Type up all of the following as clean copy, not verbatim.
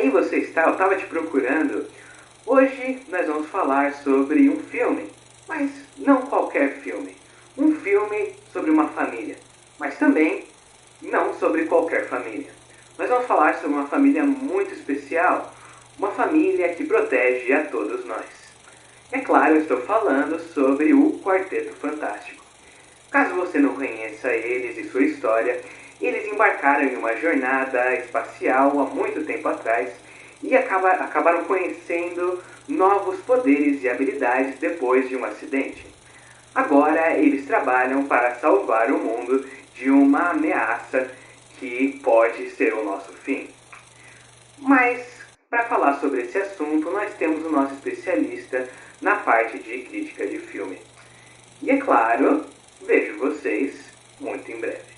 Aí você está, eu estava te procurando. Hoje nós vamos falar sobre um filme, mas não qualquer filme. Um filme sobre uma família, mas também não sobre qualquer família. Nós vamos falar sobre uma família muito especial, uma família que protege a todos nós. É claro, eu estou falando sobre o Quarteto Fantástico. Caso você não conheça eles e sua história, eles embarcaram em uma jornada espacial há muito tempo atrás e acabaram conhecendo novos poderes e habilidades depois de um acidente. Agora eles trabalham para salvar o mundo de uma ameaça que pode ser o nosso fim. Mas, para falar sobre esse assunto, nós temos o nosso especialista na parte de crítica de filme. E é claro, vejo vocês muito em breve.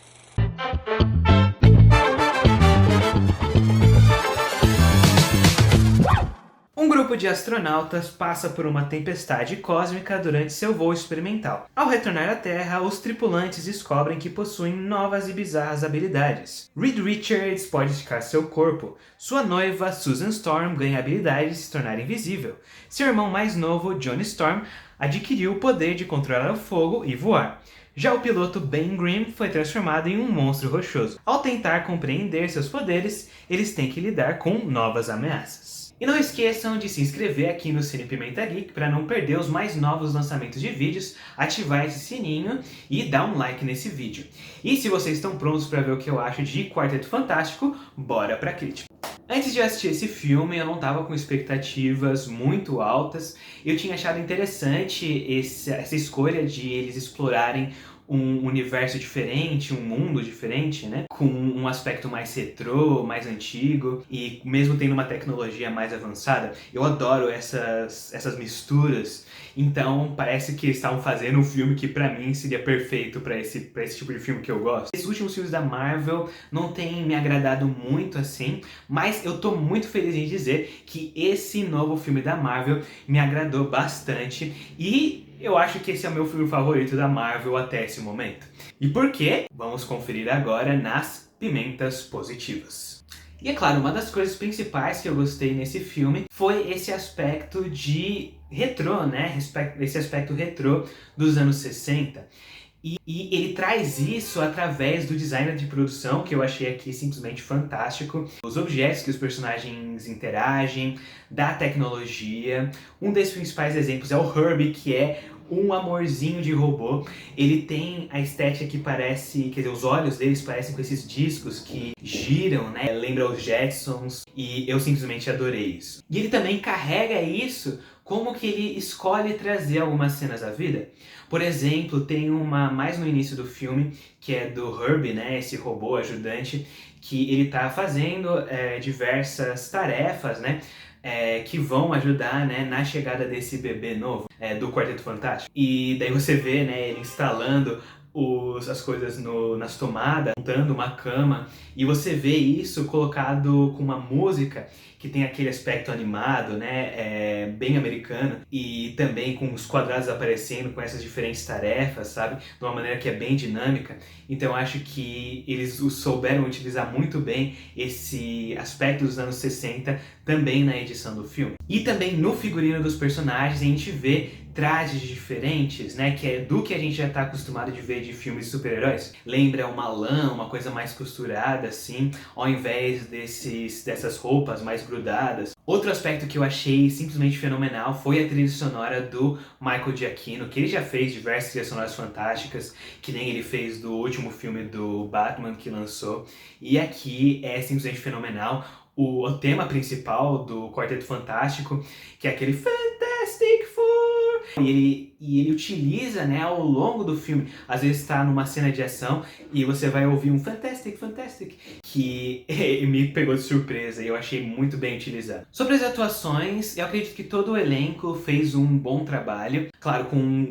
Um grupo de astronautas passa por uma tempestade cósmica durante seu voo experimental. Ao retornar à Terra, os tripulantes descobrem que possuem novas e bizarras habilidades. Reed Richards pode esticar seu corpo. Sua noiva, Susan Storm, ganha a habilidade de se tornar invisível. Seu irmão mais novo, Johnny Storm, adquiriu o poder de controlar o fogo e voar. Já o piloto Ben Grimm foi transformado em um monstro rochoso. Ao tentar compreender seus poderes, eles têm que lidar com novas ameaças. E não esqueçam de se inscrever aqui no Cine Pimenta Geek para não perder os mais novos lançamentos de vídeos, ativar esse sininho e dar um like nesse vídeo. E se vocês estão prontos para ver o que eu acho de Quarteto Fantástico, bora pra crítica! Antes de eu assistir esse filme, eu não estava com expectativas muito altas. Eu tinha achado interessante essa escolha de eles explorarem um universo diferente, um mundo diferente, né? Com um aspecto mais retrô, mais antigo e mesmo tendo uma tecnologia mais avançada. Eu adoro essas misturas. Então parece que eles estavam fazendo um filme que pra mim seria perfeito pra esse tipo de filme que eu gosto. Esses últimos filmes da Marvel não têm me agradado muito assim, mas eu tô muito feliz em dizer que esse novo filme da Marvel me agradou bastante e eu acho que esse é o meu filme favorito da Marvel até esse momento. E por quê? Vamos conferir agora nas pimentas positivas. E é claro, uma das coisas principais que eu gostei nesse filme foi esse aspecto de retrô, né? Esse aspecto retrô dos anos 60. E ele traz isso através do design de produção, que eu achei aqui simplesmente fantástico. Os objetos que os personagens interagem, da tecnologia. Um desses principais exemplos é o Herbie, que é um amorzinho de robô. Ele tem a estética que parece, quer dizer, os olhos deles parecem com esses discos que giram, né? Lembra os Jetsons, e eu simplesmente adorei isso. E ele também carrega isso como que ele escolhe trazer algumas cenas à vida. Por exemplo, tem uma mais no início do filme, que é do Herbie, né, esse robô ajudante, que ele tá fazendo diversas tarefas, né, que vão ajudar, né, na chegada desse bebê novo do Quarteto Fantástico. E daí você vê, né, ele instalando as coisas nas tomadas, montando uma cama, e você vê isso colocado com uma música que tem aquele aspecto animado, né, bem americano, e também com os quadrados aparecendo com essas diferentes tarefas, sabe, de uma maneira que é bem dinâmica. Então eu acho que eles souberam utilizar muito bem esse aspecto dos anos 60 também na edição do filme. E também no figurino dos personagens a gente vê trajes diferentes, né, que é do que a gente já está acostumado de ver de filmes de super-heróis. Lembra uma lã, uma coisa mais costurada assim, ao invés dessas roupas mais grudadas. Outro aspecto que eu achei simplesmente fenomenal foi a trilha sonora do Michael Giacchino, que ele já fez diversas trilhas sonoras fantásticas, que nem ele fez do último filme do Batman que lançou, e aqui é simplesmente fenomenal. O tema principal do Quarteto Fantástico, que é aquele Fantastic Four, e ele utiliza, né, ao longo do filme. Às vezes está numa cena de ação e você vai ouvir um Fantastic, Fantastic, que me pegou de surpresa e eu achei muito bem utilizado. Sobre as atuações, eu acredito que todo o elenco fez um bom trabalho, claro, com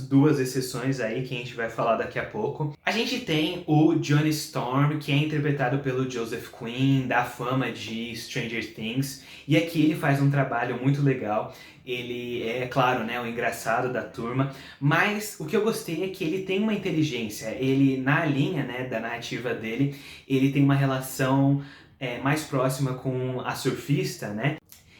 duas exceções aí que a gente vai falar daqui a pouco. A gente tem o Johnny Storm, que é interpretado pelo Joseph Quinn, da fama de Stranger Things, e aqui ele faz um trabalho muito legal. Ele é, claro, né, o engraçado da turma, mas o que eu gostei é que ele tem uma inteligência. Ele, na linha, né, da narrativa dele, ele tem uma relação mais próxima com a surfista, né?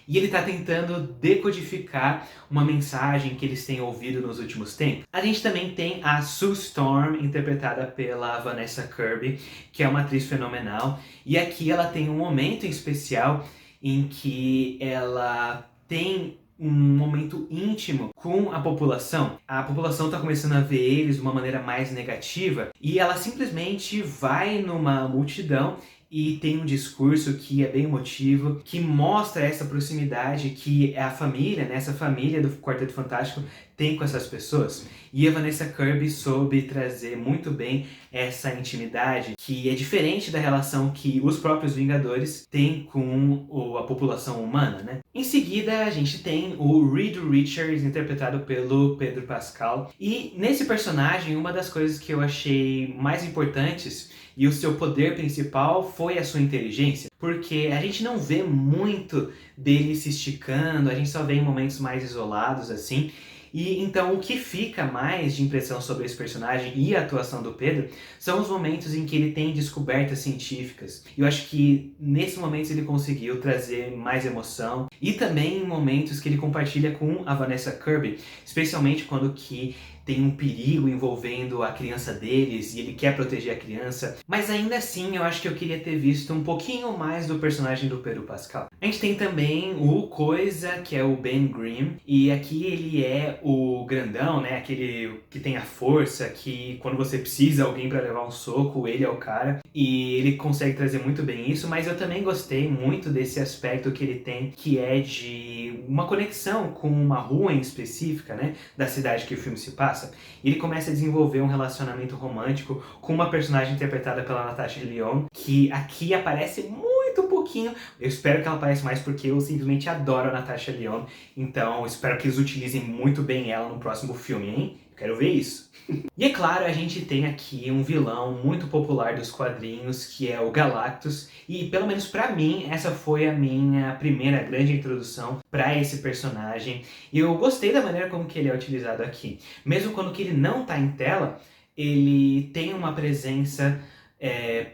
E ele está tentando decodificar uma mensagem que eles têm ouvido nos últimos tempos. A gente também tem a Sue Storm, interpretada pela Vanessa Kirby, que é uma atriz fenomenal. E aqui ela tem um momento em especial em que ela tem um momento íntimo com a população. A população está começando a ver eles de uma maneira mais negativa e ela simplesmente vai numa multidão e tem um discurso que é bem emotivo, que mostra essa proximidade que a família, né, essa família do Quarteto Fantástico tem com essas pessoas. E a Vanessa Kirby soube trazer muito bem essa intimidade, que é diferente da relação que os próprios Vingadores têm com a população humana, né? Em seguida, a gente tem o Reed Richards, interpretado pelo Pedro Pascal. E nesse personagem, uma das coisas que eu achei mais importantes e o seu poder principal foi a sua inteligência, porque a gente não vê muito dele se esticando, a gente só vê em momentos mais isolados, assim. E então o que fica mais de impressão sobre esse personagem e a atuação do Pedro são os momentos em que ele tem descobertas científicas. E eu acho que nesses momentos ele conseguiu trazer mais emoção e também em momentos que ele compartilha com a Vanessa Kirby, especialmente quando que tem um perigo envolvendo a criança deles e ele quer proteger a criança. Mas ainda assim, eu acho que eu queria ter visto um pouquinho mais do personagem do Pedro Pascal. A gente tem também o Coisa, que é o Ben Grimm, e aqui ele é o grandão, né? Aquele que tem a força, que quando você precisa de alguém para levar um soco, ele é o cara. E ele consegue trazer muito bem isso, mas eu também gostei muito desse aspecto que ele tem, que é de uma conexão com uma rua em específica, né? Da cidade que o filme se passa. Ele começa a desenvolver um relacionamento romântico com uma personagem interpretada pela Natasha Lyonne, que aqui aparece muito pouquinho. Eu espero que ela apareça mais porque eu simplesmente adoro a Natasha Lyonne. Então espero que eles utilizem muito bem ela no próximo filme, hein? Quero ver isso. E é claro, a gente tem aqui um vilão muito popular dos quadrinhos, que é o Galactus. E pelo menos pra mim, essa foi a minha primeira grande introdução pra esse personagem. E eu gostei da maneira como que ele é utilizado aqui. Mesmo quando que ele não tá em tela, ele tem uma presença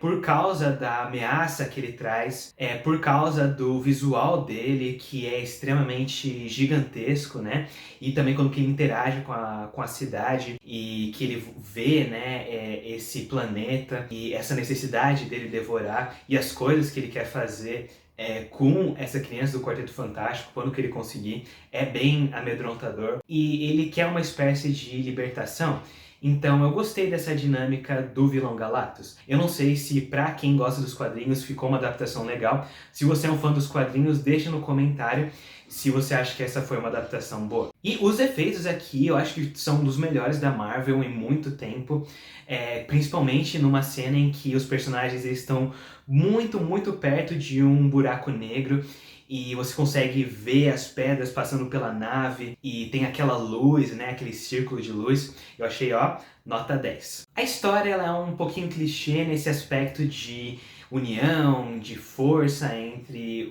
por causa da ameaça que ele traz, por causa do visual dele, que é extremamente gigantesco, né? E também quando que ele interage com a cidade e que ele vê, né, esse planeta e essa necessidade dele devorar e as coisas que ele quer fazer com essa criança do Quarteto Fantástico, quando que ele conseguir, é bem amedrontador. E ele quer uma espécie de libertação. Então eu gostei dessa dinâmica do vilão Galactus. Eu não sei se pra quem gosta dos quadrinhos ficou uma adaptação legal. Se você é um fã dos quadrinhos, deixa no comentário se você acha que essa foi uma adaptação boa. E os efeitos aqui eu acho que são dos melhores da Marvel em muito tempo. Principalmente numa cena em que os personagens estão muito perto de um buraco negro. E você consegue ver as pedras passando pela nave e tem aquela luz, né, aquele círculo de luz. Eu achei, ó, nota 10. A história ela é um pouquinho clichê nesse aspecto de união, de força entre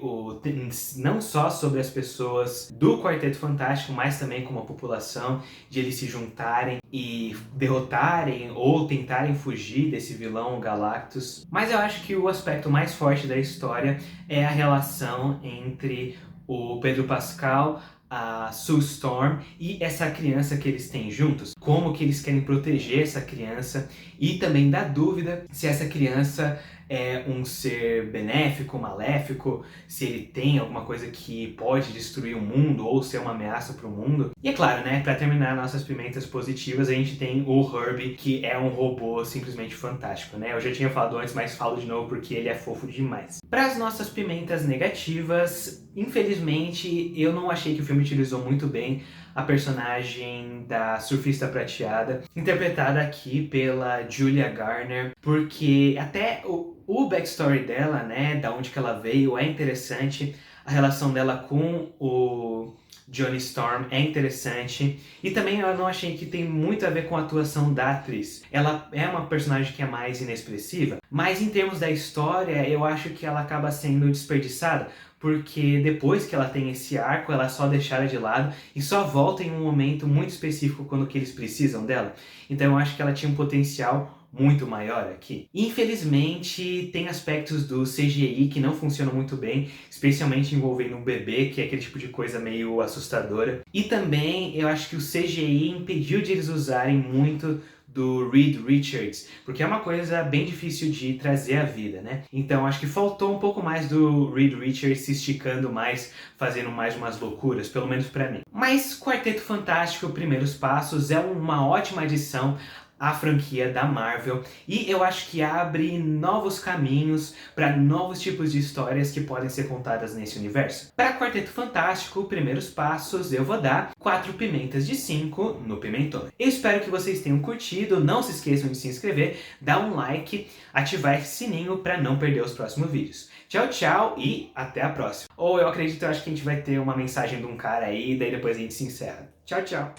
não só sobre as pessoas do Quarteto Fantástico, mas também como a população, de eles se juntarem e derrotarem ou tentarem fugir desse vilão Galactus. Mas eu acho que o aspecto mais forte da história é a relação entre o Pedro Pascal, a Sue Storm e essa criança que eles têm juntos. Como que eles querem proteger essa criança e também da dúvida se essa criança é um ser benéfico, maléfico, se ele tem alguma coisa que pode destruir o mundo ou ser uma ameaça para o mundo. E é claro, né, para terminar nossas pimentas positivas, a gente tem o Herbie, que é um robô simplesmente fantástico, né? Eu já tinha falado antes, mas falo de novo porque ele é fofo demais. Para as nossas pimentas negativas, infelizmente, eu não achei que o filme utilizou muito bem a personagem da surfista prateada, interpretada aqui pela Julia Garner, porque até o backstory dela, né, da onde que ela veio, é interessante, a relação dela com o Johnny Storm é interessante, e também eu não achei que tem muito a ver com a atuação da atriz. Ela é uma personagem que é mais inexpressiva, mas em termos da história, eu acho que ela acaba sendo desperdiçada, porque depois que ela tem esse arco, ela é só deixada de lado e só volta em um momento muito específico quando que eles precisam dela. Então eu acho que ela tinha um potencial muito maior aqui. Infelizmente, tem aspectos do CGI que não funcionam muito bem, especialmente envolvendo um bebê, que é aquele tipo de coisa meio assustadora. E também, eu acho que o CGI impediu de eles usarem muito do Reed Richards, porque é uma coisa bem difícil de trazer à vida, né? Então acho que faltou um pouco mais do Reed Richards se esticando mais, fazendo mais umas loucuras, pelo menos pra mim. Mas Quarteto Fantástico Primeiros Passos é uma ótima adição à franquia da Marvel e eu acho que abre novos caminhos para novos tipos de histórias que podem ser contadas nesse universo. Para Quarteto Fantástico Primeiros Passos eu vou dar 4 pimentas de 5 no Pimentone. Eu espero que vocês tenham curtido, não se esqueçam de se inscrever, dar um like, ativar esse sininho para não perder os próximos vídeos. Tchau, tchau e até a próxima. Ou eu acredito, acho que a gente vai ter uma mensagem de um cara aí, daí depois a gente se encerra. Tchau, tchau.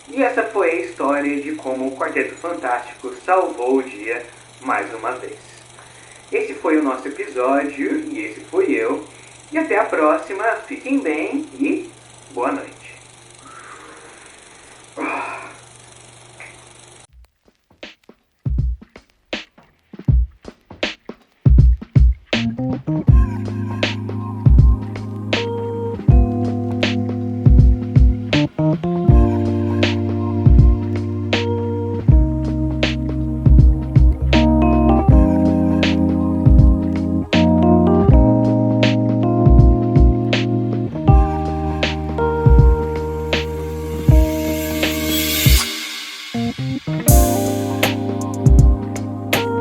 E essa foi a história de como o Quarteto Fantástico salvou o dia mais uma vez. Esse foi o nosso episódio e esse fui eu. E até a próxima, fiquem bem e boa noite.